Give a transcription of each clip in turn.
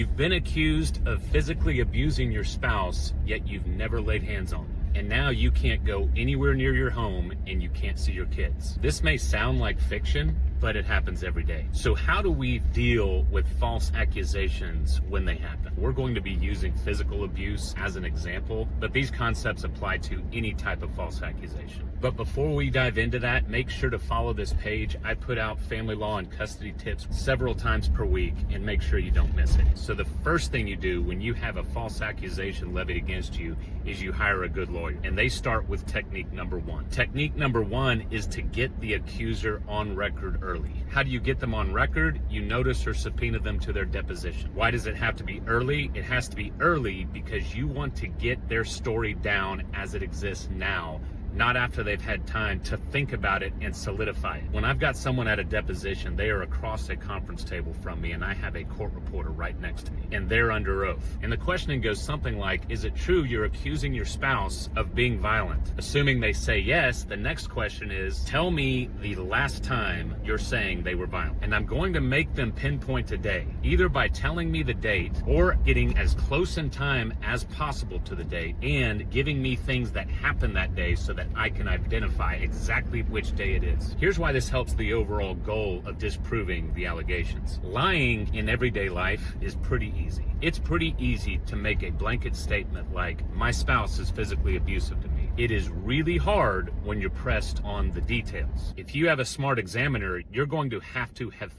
You've been accused of physically abusing your spouse, yet you've never laid hands on them. And now you can't go anywhere near your home and you can't see your kids. This may sound like fiction, but it happens every day. So how do we deal with false accusations when they happen? We're going to be using physical abuse as an example, but these concepts apply to any type of false accusation. But before we dive into that, make sure to follow this page. I put out family law and custody tips several times per week, and make sure you don't miss it. So the first thing you do when you have a false accusation levied against you is you hire a good lawyer. And they start with technique number one. Technique number one is to get the accuser on record early. How do you get them on record? You notice or subpoena them to their deposition. Why does it have to be early? It has to be early because you want to get their story down as it exists now, not after they've had time to think about it and solidify it. When I've got someone at a deposition, they are across a conference table from me and I have a court reporter right next to me and they're under oath. And the questioning goes something like, is it true you're accusing your spouse of being violent? Assuming they say yes, the next question is, tell me the last time you're saying they were violent. And I'm going to make them pinpoint a day, either by telling me the date or getting as close in time as possible to the date and giving me things that happened that day so that I can identify exactly which day it is. Here's why this helps the overall goal of disproving the allegations. Lying in everyday life is pretty easy. It's pretty easy to make a blanket statement like, my spouse is physically abusive to me. It is really hard when you're pressed on the details. If you have a smart examiner, you're going to have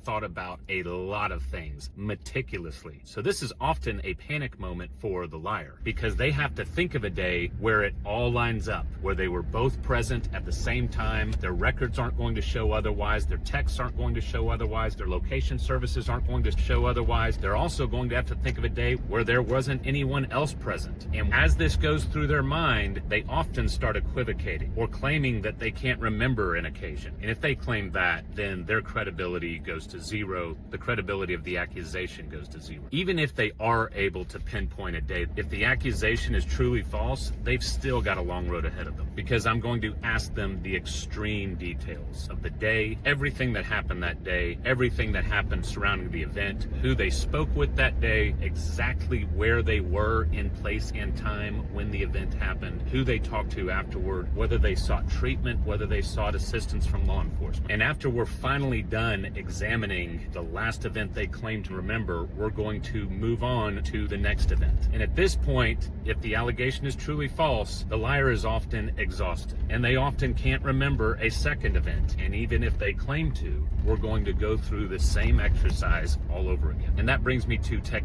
thought about a lot of things meticulously. So this is often a panic moment for the liar because they have to think of a day where it all lines up, where they were both present at the same time. Their records aren't going to show otherwise. Their texts aren't going to show otherwise. Their location services aren't going to show otherwise. They're also going to have to think of a day where there wasn't anyone else present. And as this goes through their mind, they often start equivocating or claiming that they can't remember an occasion. And if they claim that, then their credibility goes to zero. The credibility of the accusation goes to zero. Even if they are able to pinpoint a date, if the accusation is truly false, they've still got a long road ahead of them because I'm going to ask them the extreme details of the day, everything that happened that day, everything that happened surrounding the event, who they spoke with that day, exactly where they were in place and time when the event happened, who they talked to afterward, whether they sought treatment, whether they sought assistance from law enforcement. And after we're finally done examining the last event they claim to remember, we're going to move on to the next event. And at this point, if the allegation is truly false, the liar is often exhausted and they often can't remember a second event. And even if they claim to, we're going to go through the same exercise all over again. And that brings me to technique